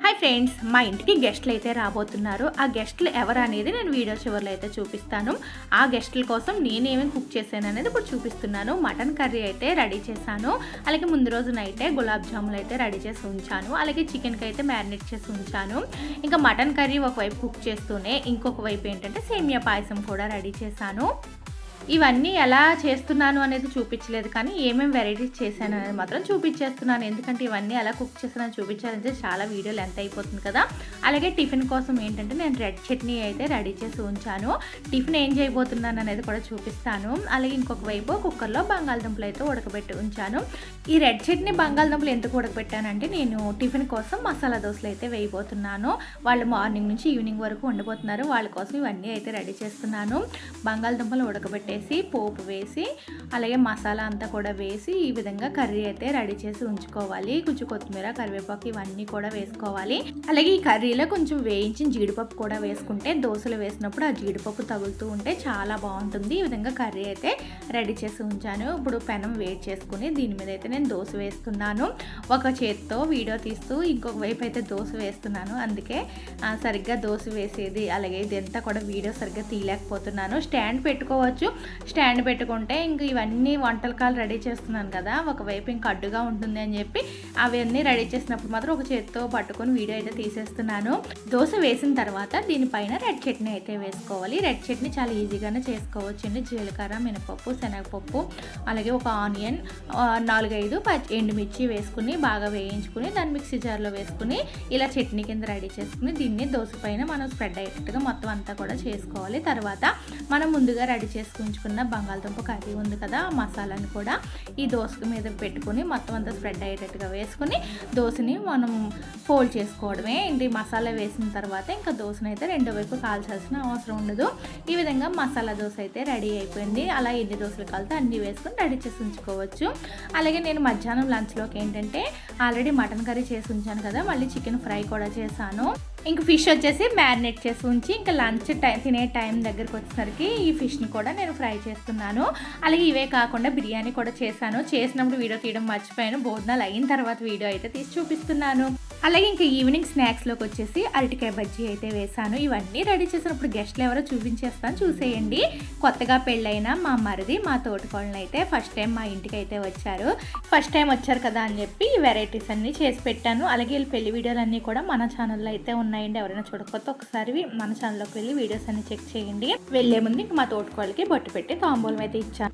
Hi friends, మా ఇంటికి గెస్ట్లు అయితే రాబోతున్నారు. ఆ గెస్ట్లు ఎవరు అనేది నేను వీడియో చివరిలో అయితే చూపిస్తాను. ఆ గెస్టుల కోసం నేనేమేమి కుక్ చేశాను అనేది ఇప్పుడు చూపిస్తున్నాను. మటన్ కర్రీ అయితే రెడీ చేశాను. అలాగే ముందు రోజు నైటే గులాబ్ జాములు అయితే రెడీ చేసి ఉంచాను. అలాగే చికెన్కి అయితే మ్యారినేట్ చేసి ఉంచాను. ఇంకా మటన్ కర్రీ ఒకవైపు కుక్ చేస్తూనే ఇంకొక వైపు ఏంటంటే సేమియా పాయసం కూడా రెడీ చేశాను. ఇవన్నీ ఎలా చేస్తున్నాను అనేది చూపించలేదు, కానీ ఏమేమి వెరైటీస్ చేశాను అనేది మాత్రం చూపించేస్తున్నాను. ఎందుకంటే ఇవన్నీ ఎలా కుక్ చేస్తానని చూపించాలంటే చాలా వీడియో లెంత్ అయిపోతుంది కదా. అలాగే టిఫిన్ కోసం ఏంటంటే నేను రెడ్ చట్నీ అయితే రెడీ చేసి ఉంచాను. టిఫిన్ ఏం చేయబోతున్నాను అనేది కూడా చూపిస్తాను. అలాగే ఇంకొక వైపు కుక్కర్లో బంగాళదుంపలు అయితే ఉడకబెట్టి ఉంచాను. ఈ రెడ్ చట్నీ బంగాళదుంపలు ఎందుకు ఉడకబెట్టానంటే నేను టిఫిన్ కోసం మసాలా దోశలు అయితే వేయబోతున్నాను. వాళ్ళు మార్నింగ్ నుంచి ఈవినింగ్ వరకు వండిపోతున్నారు. వాళ్ళ కోసం ఇవన్నీ అయితే రెడీ చేస్తున్నాను. బంగాళదుంపలు ఉడకబెట్టి పోపు వేసి అలాగే మసాలా అంతా కూడా వేసి ఈ విధంగా కర్రీ అయితే రెడీ చేసి ఉంచుకోవాలి. కొంచెం కొత్తిమీర, కరివేపాకు ఇవన్నీ కూడా వేసుకోవాలి. అలాగే ఈ కర్రీలో కొంచెం వేయించిన జీడిపప్పు కూడా వేసుకుంటే దోశలు వేసినప్పుడు ఆ జీడిపప్పు తగులుతూ ఉంటే చాలా బాగుంటుంది. ఈ విధంగా కర్రీ అయితే రెడీ చేసి ఉంచాను. ఇప్పుడు పెనం వేడి చేసుకుని దీని మీద అయితే నేను దోశ వేస్తున్నాను. ఒక చేత్తో వీడియో తీస్తూ ఇంకొక వైపు అయితే దోశ వేస్తున్నాను. అందుకే సరిగ్గా దోశ వేసేది అలాగే ఇదంతా కూడా వీడియో సరిగ్గా తీయలేకపోతున్నాను. స్టాండ్ పెట్టుకోవచ్చు. స్టాండ్ పెట్టుకుంటే ఇంక ఇవన్నీ వంటకాలు రెడీ చేస్తున్నాను కదా, ఒకవైపు ఇంక అడ్డుగా ఉంటుంది అని చెప్పి అవన్నీ రెడీ చేసినప్పుడు మాత్రం ఒక చేతితో పట్టుకొని వీడియో అయితే తీసేస్తున్నాను. దోశ వేసిన తర్వాత దీనిపైన రెడ్ చట్నీ అయితే వేసుకోవాలి. రెడ్ చట్నీ చాలా ఈజీగానే చేసుకోవచ్చండి. జీలకర్ర, మినపప్పు, శనగపప్పు అలాగే ఒక ఆనియన్, 4-5 ఎండుమిర్చి వేసుకుని బాగా వేయించుకుని దాన్ని మిక్సీ జార్లో వేసుకుని ఇలా చట్నీ కింద రెడీ చేసుకుని దీన్ని దోశ పైన మనం స్ప్రెడ్ అయ్యేటట్టుగా మొత్తం అంతా కూడా చేసుకోవాలి. తర్వాత మనం ముందుగా రెడీ చేసుకుని బంగాళదుంప కర్రీ ఉంది కదా, ఆ మసాలాని కూడా ఈ దోశ మీద పెట్టుకుని మొత్తం అంతా స్ప్రెడ్ అయ్యేటట్టుగా వేసుకుని దోశని మనం ఫోల్డ్ చేసుకోవడమే. ఇంటి మసాలా వేసిన తర్వాత ఇంకా దోశని అయితే రెండో వైపు కాల్చాల్సిన అవసరం ఉండదు. ఈ విధంగా మసాలా దోశ అయితే రెడీ అయిపోయింది. అలా ఎన్ని దోశలు కలితే అన్ని వేసుకొని రెడీ చేసి ఉంచుకోవచ్చు. అలాగే నేను మధ్యాహ్నం లంచ్లోకి ఏంటంటే ఆల్రెడీ మటన్ కర్రీ చేసి ఉంచాను కదా, మళ్ళీ చికెన్ ఫ్రై కూడా చేశాను. ఇంక ఫిష్ వచ్చేసి మ్యారినేట్ చేసి ఉంచి ఇంకా లంచ్ తినే టైం దగ్గరకు వచ్చేసరికి ఈ ఫిష్ని కూడా నేను ఫ్రై చేస్తున్నాను. అలాగే ఇవే కాకుండా బిర్యానీ కూడా చేశాను. చేసినప్పుడు వీడియో తీయడం మర్చిపోయాను. భోజనాలు అయిన తర్వాత వీడియో అయితే తీసి చూపిస్తున్నాను. అలాగే ఇంకా ఈవినింగ్ స్నాక్స్లోకి వచ్చేసి అరటికాయ బజ్జీ అయితే వేశాను. ఇవన్నీ రెడీ చేసినప్పుడు గెస్ట్లు ఎవరో చూపించేస్తాను, చూసేయండి. కొత్తగా పెళ్ళైన మా మరిది, మా తోటికోళ్ళని అయితే ఫస్ట్ టైం మా ఇంటికి అయితే వచ్చారు. ఫస్ట్ టైం వచ్చారు కదా అని చెప్పి ఈ వెరైటీస్ అన్నీ చేసి పెట్టాను. అలాగే వీళ్ళ పెళ్లి వీడియోలు అన్నీ కూడా మన ఛానల్లో అయితే ఉన్నాయండి. ఎవరైనా చూడకపోతే ఒకసారి మన ఛానల్లోకి వెళ్ళి వీడియోస్ అన్ని చెక్ చేయండి. వెళ్ళే ముందు ఇంకా మా తోటికోళ్ళకి బొట్టు పెట్టి తాంబూలం అయితే ఇచ్చాను.